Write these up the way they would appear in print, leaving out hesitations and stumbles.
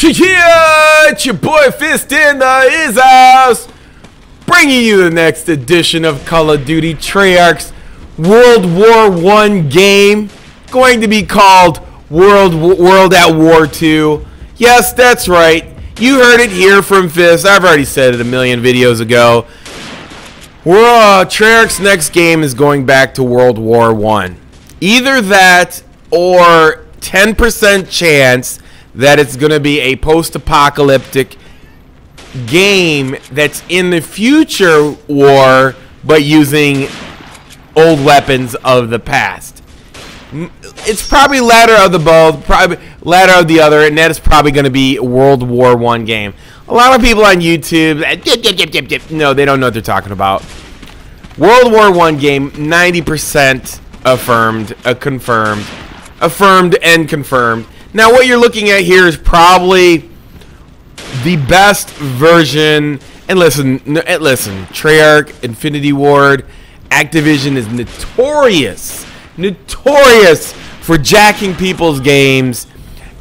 Yeah, it's your boy Fist in his house, bringing you the next edition of Call of Duty Treyarchs World War I game, going to be called World at War 2. Yes, that's right. You heard it here from Fist. I've already said it a million videos ago. Treyarch's next game is going back to World War I. Either that or 10% chance that it's going to be a post-apocalyptic game that's in the future war, but using old weapons of the past. It's probably latter of the both, probably latter of the other, and that is probably going to be a World War I game. A lot of people on YouTube, no, they don't know what they're talking about. World War I game, 90% affirmed, affirmed and confirmed. Now, what you're looking at here is probably the best version. And listen, Treyarch, Infinity Ward, Activision is notorious for jacking people's games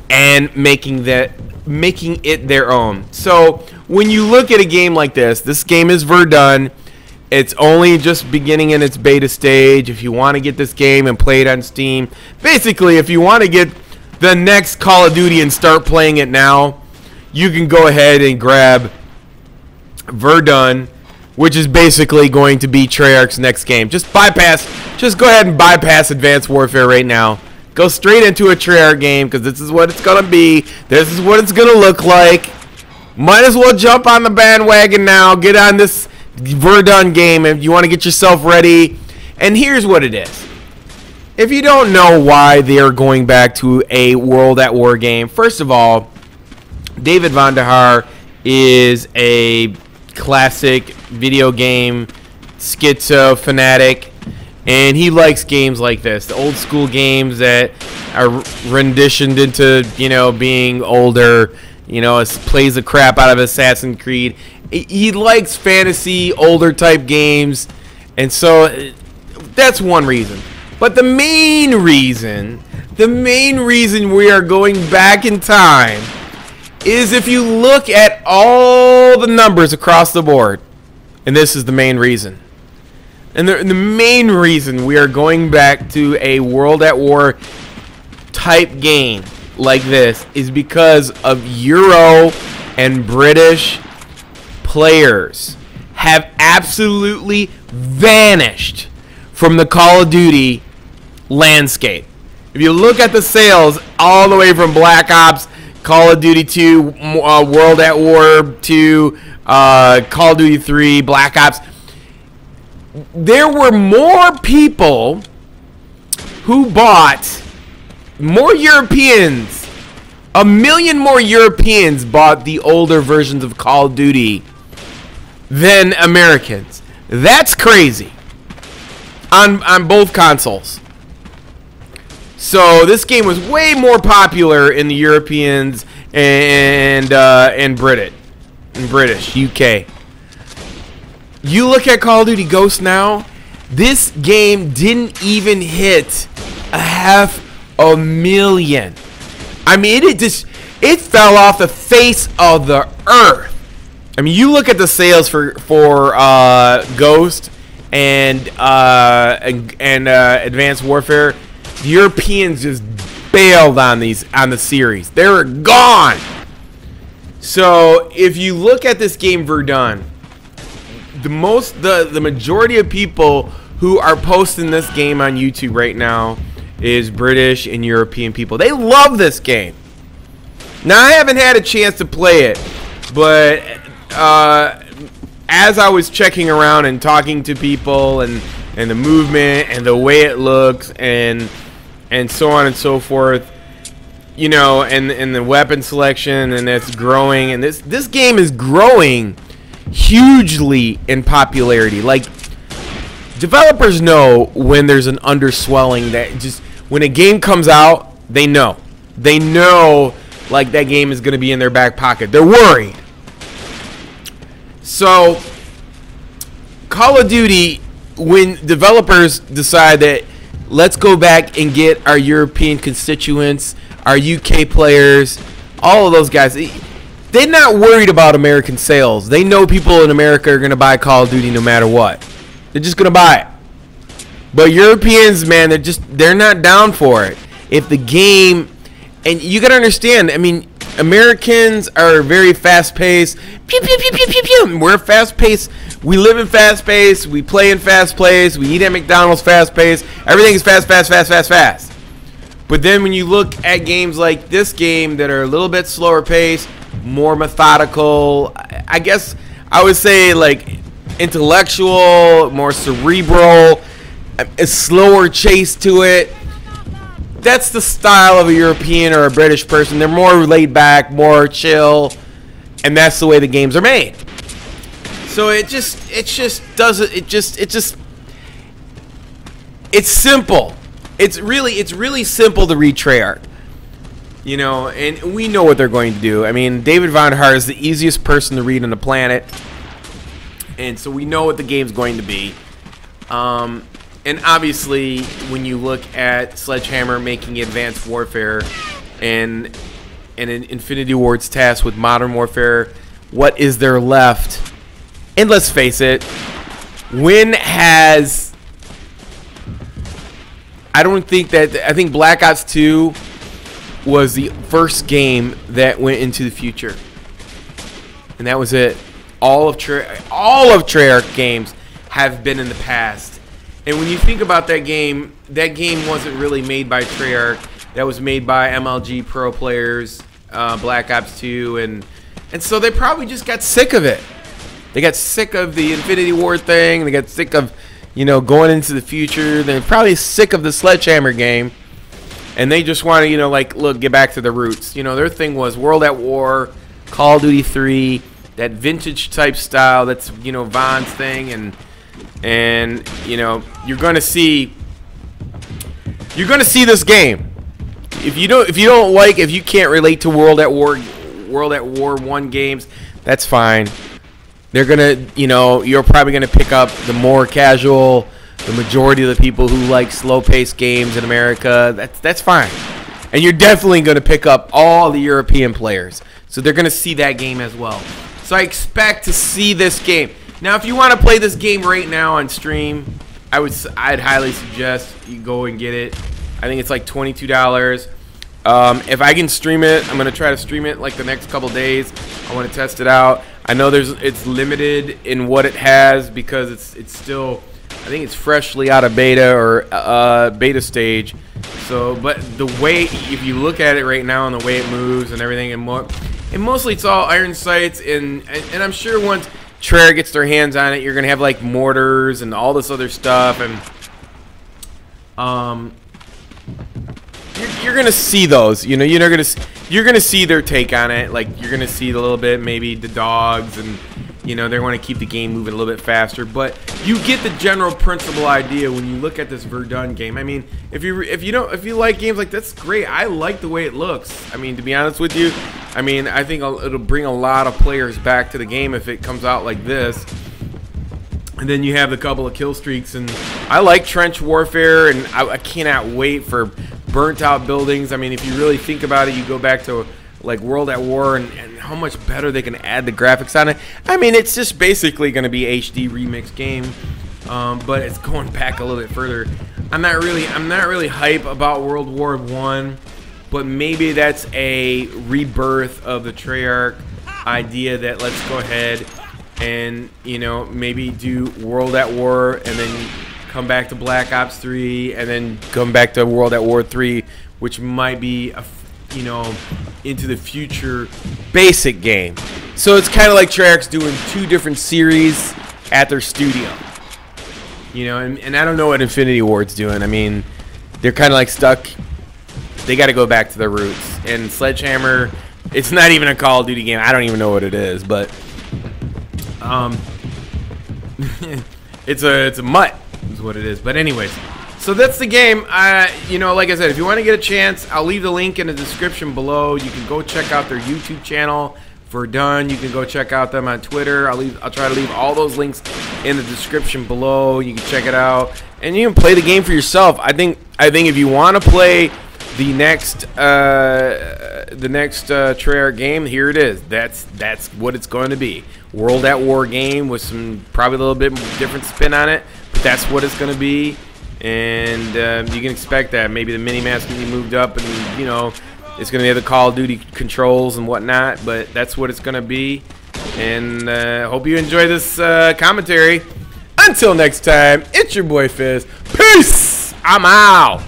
and making it their own. So when you look at a game like this game is Verdun. It's only just beginning in its beta stage. If you want to get this game and play it on Steam, basically, if you want to get the next Call of Duty and start playing it now, you can go ahead and grab Verdun, which is basically going to be Treyarch's next game. Just go ahead and bypass Advanced Warfare right now. Go straight into a Treyarch game, because this is what it's going to be. This is what it's going to look like. Might as well jump on the bandwagon now. Get on this Verdun game if you want to get yourself ready. And here's what it is. If you don't know why they are going back to a World at War game, first of all, David Vonderhaar is a classic video game schizo fanatic, and he likes games like this, the old school games that are renditioned into, being older. Plays the crap out of Assassin's Creed. He likes fantasy, older type games, and so that's one reason. But the main reason we are going back in time is if you look at all the numbers across the board, and this is the main reason. And the main reason we are going back to a World at War type game like this is because of Euro and British players have absolutely vanished from the Call of Duty landscape. If you look at the sales all the way from Black Ops, Call of Duty 2, World at War 2, Call of Duty 3, Black Ops, there were more people who bought, more Europeans, 1 million more Europeans bought the older versions of Call of Duty than Americans. That's crazy. On both consoles. So this game was way more popular in the Europeans and British, UK. You look at Call of Duty Ghosts now, this game didn't even hit 500,000. I mean, it fell off the face of the earth. I mean, you look at the sales for Ghost and Advanced Warfare. The Europeans just bailed on the series. They were gone. So if you look at this game Verdun, the majority of people who are posting this game on YouTube right now is British and European people. They love this game. Now, I haven't had a chance to play it, but as I was checking around and talking to people and the movement and the way it looks and so on and so forth, and the weapon selection, and it's growing, and this game is growing hugely in popularity. Like, developers know when there's an underswelling, that just when a game comes out, they know like that game is going to be in their back pocket. They're worried. So Call of Duty, when developers decide that let's go back and get our European constituents, our UK players, all of those guys, they're not worried about American sales. They know people in America are going to buy Call of Duty no matter what. They're just going to buy it. But Europeans, man, they're not down for it. If the game, and you got to understand, I mean, Americans are very fast-paced. Pew, pew, pew, pew, pew, pew. We're fast-paced. We live in fast-paced. We play in fast-paced. We eat at McDonald's fast-paced. Everything is fast, fast, fast, fast, fast. But then when you look at games like this game that are a little bit slower paced, more methodical, I guess I would say like intellectual, more cerebral, a slower chase to it. That's the style of a European or a British person. They're more laid back, more chill, and that's the way the games are made. So it's simple. It's really simple to read Treyarch. You know, and we know what they're going to do. I mean, David Von Hart is the easiest person to read on the planet, and so we know what the game's going to be. And obviously, when you look at Sledgehammer making Advanced Warfare and an Infinity Ward's tasked with Modern Warfare, what is there left? And let's face it, I think Black Ops 2 was the first game that went into the future. And that was it. All of Treyarch games have been in the past. And when you think about that game wasn't really made by Treyarch. That was made by MLG Pro players, Black Ops 2, and so they probably just got sick of it. They got sick of the Infinity Ward thing. They got sick of, you know, going into the future. They're probably sick of the Sledgehammer game. And they just want to, you know, like, look, get back to the roots. You know, their thing was World at War, Call of Duty 3, that vintage type style. That's, you know, Von's thing, and you know, you're gonna see this game. If you can't relate to World at War 1 games, that's fine. They're gonna, you know, you're probably gonna pick up the more casual, the majority of the people who like slow-paced games in America. That's fine. And you're definitely gonna pick up all the European players, so they're gonna see that game as well. So I expect to see this game. Now, if you want to play this game right now on stream, I'd highly suggest you go and get it. I think it's like $22. If I can stream it, I'm gonna try to stream it like the next couple days. I want to test it out. I know it's limited in what it has because it's still, I think it's freshly out of beta or beta stage. So, but the way, if you look at it right now and the way it moves and everything, and mostly it's all iron sights, and I'm sure once Treyarch gets their hands on it, you're gonna have like mortars and all this other stuff, and you're gonna see those. You know, you're gonna see their take on it. Like, you're gonna see a little bit, maybe the dogs, and you know, they want to keep the game moving a little bit faster. But you get the general principle idea when you look at this Verdun game. I mean, if you like games like that's great. I like the way it looks. I mean, to be honest with you, I mean, I think it'll bring a lot of players back to the game if it comes out like this. And then you have a couple of kill streaks, and I like trench warfare, and I cannot wait for burnt out buildings. I mean, if you really think about it, you go back to like World at War and how much better they can add the graphics on it. I mean, it's just basically going to be HD remix game, but it's going back a little bit further. I'm not really hype about World War I, but maybe that's a rebirth of the Treyarch idea that let's go ahead and, you know, maybe do World at War and then come back to Black Ops 3 and then come back to World at War 3, which might be a, you know, into the future basic game. So it's kind of like Treyarch's doing two different series at their studio. You know, and I don't know what Infinity Ward's doing. I mean, they're kind of like stuck. They got to go back to their roots. And Sledgehammer, it's not even a Call of Duty game. I don't even know what it is, but it's a mutt is what it is. But anyways, so that's the game. You know, like I said, if you want to get a chance, I'll leave the link in the description below. You can go check out their YouTube channel, Verdun. You can go check out them on Twitter. I'll try to leave all those links in the description below. You can check it out, and you can play the game for yourself. I think if you want to play the next Treyarch game, here it is. That's what it's going to be. World at War game with some probably a little bit different spin on it, but that's what it's going to be. And you can expect that. Maybe the mini-maps can be moved up, and you know, it's going to have the Call of Duty controls and whatnot, but that's what it's going to be. And hope you enjoy this commentary. Until next time, it's your boy Fizz. Peace! I'm out!